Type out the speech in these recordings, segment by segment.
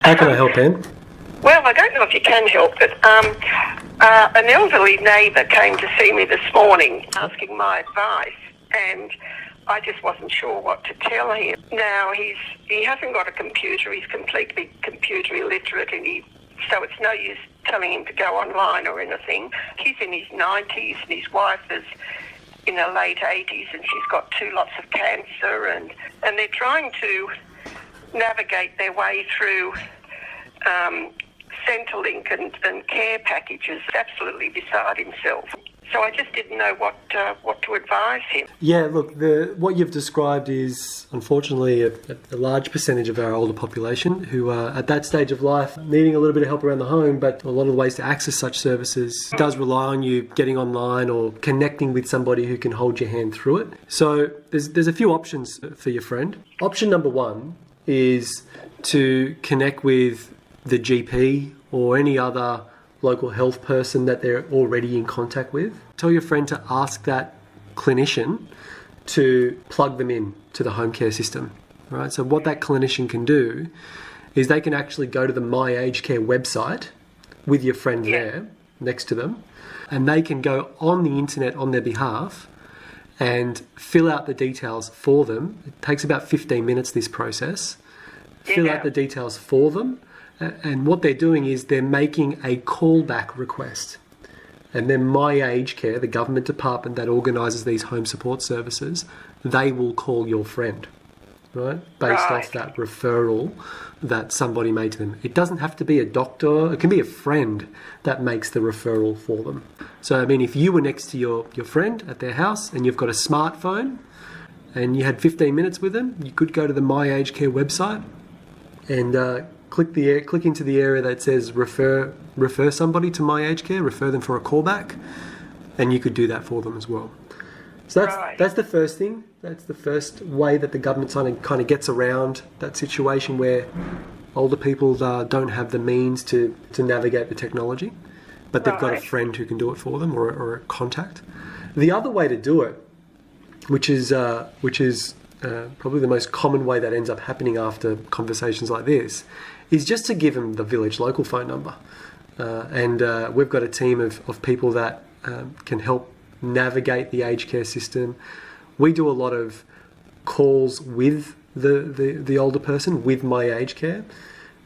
How can I help, Anne? Well, I don't know if you can help, but an elderly neighbour came to see me this morning asking my advice, and I just wasn't sure what to tell him. Now, he hasn't got a computer. He's completely computer illiterate, and so it's no use telling him to go online or anything. He's in his 90s, and his wife is in her late 80s, and she's got two lots of cancer, and they're trying to navigate their way through Centrelink and care packages. Absolutely beside himself. So I just didn't know what to advise him. Yeah, look, what you've described is unfortunately a large percentage of our older population who are at that stage of life needing a little bit of help around the home, but a lot of the ways to access such services does rely on you getting online or connecting with somebody who can hold your hand through it. So there's a few options for your friend. Option number one is to connect with the GP or any other local health person that they're already in contact with. Tell your friend to ask that clinician to plug them in to the home care system, right? So what that clinician can do is they can actually go to the My Aged Care website with your friend there next to them, and they can go on the internet on their behalf and fill out the details for them. It takes about 15 minutes, this process. Fill out the details for them. And what they're doing is they're making a callback request. And then My Aged Care, the government department that organises these home support services, they will call your friend, right? Based off that referral that somebody made to them. It doesn't have to be a doctor. It can be a friend that makes the referral for them. So, I mean, if you were next to your friend at their house and you've got a smartphone and you had 15 minutes with them, you could go to the My Aged Care website and click into the area that says refer somebody to My Aged Care, refer them for a callback, and you could do that for them as well. So that's the first thing. That's the first way that the government kind of gets around that situation where older people don't have the means to navigate the technology, but they've got a friend who can do it for them or a contact. The other way to do it, which is probably the most common way that ends up happening after conversations like this, is just to give them the village local phone number. And we've got a team of people that can help navigate the aged care system. We do a lot of calls with the older person, with My Aged Care,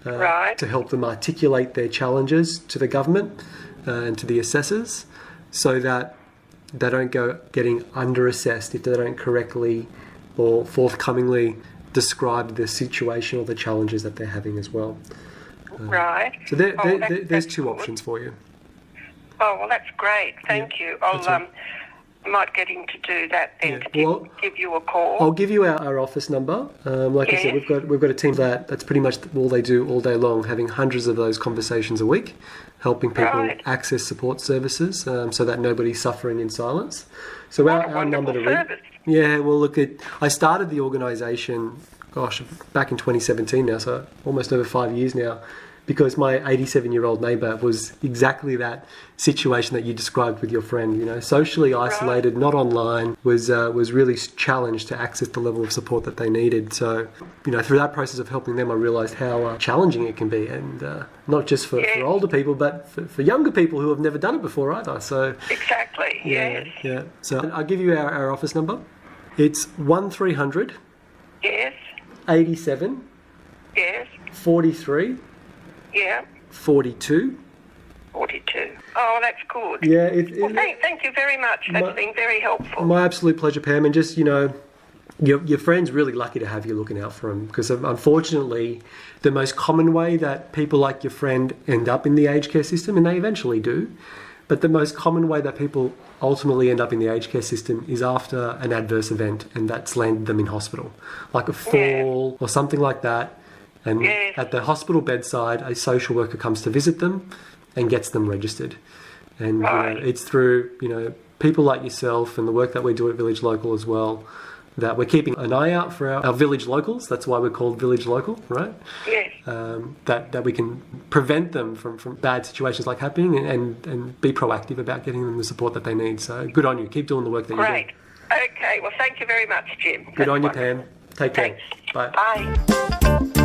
to help them articulate their challenges to the government and to the assessors so that they don't go getting under-assessed if they don't correctly or forthcomingly describe the situation or the challenges that they're having as well. So there's two options for you. Oh, well, that's great. Thank you. I might get him to do that then, give you a call. I'll give you our office number. I said, we've got a team that's pretty much all they do all day long, having hundreds of those conversations a week, helping people access support services so that nobody's suffering in silence. So our number to ring. Yeah, well, look, I started the organisation, back in 2017 now, so almost over 5 years now, because my 87-year-old neighbour was exactly that situation that you described with your friend, you know, socially isolated, not online, was really challenged to access the level of support that they needed. So, you know, through that process of helping them, I realised how challenging it can be, and not just for older people, but for younger people who have never done it before either. So exactly, yeah. So I'll give you our office number. It's 1300 87 43 42. Oh, that's good. Yeah. Thank you very much. That's been very helpful. My absolute pleasure, Pam. And just, you know, your friend's really lucky to have you looking out for him, because unfortunately the most common way that people like your friend end up in the aged care system, and they eventually do, but the most common way that people ultimately end up in the aged care system is after an adverse event, and that's landed them in hospital, like a fall or something like that. And at the hospital bedside, a social worker comes to visit them and gets them registered. And you know, it's through, you know, people like yourself and the work that we do at Village Local as well, that we're keeping an eye out for our village locals. That's why we're called Village Local, right? Yes. That we can prevent them from bad situations like happening and be proactive about getting them the support that they need. So good on you. Keep doing the work that you do. Great. Okay. Well, thank you very much, Jim. Good on you, Pam. Take care. Thanks. Bye. Bye.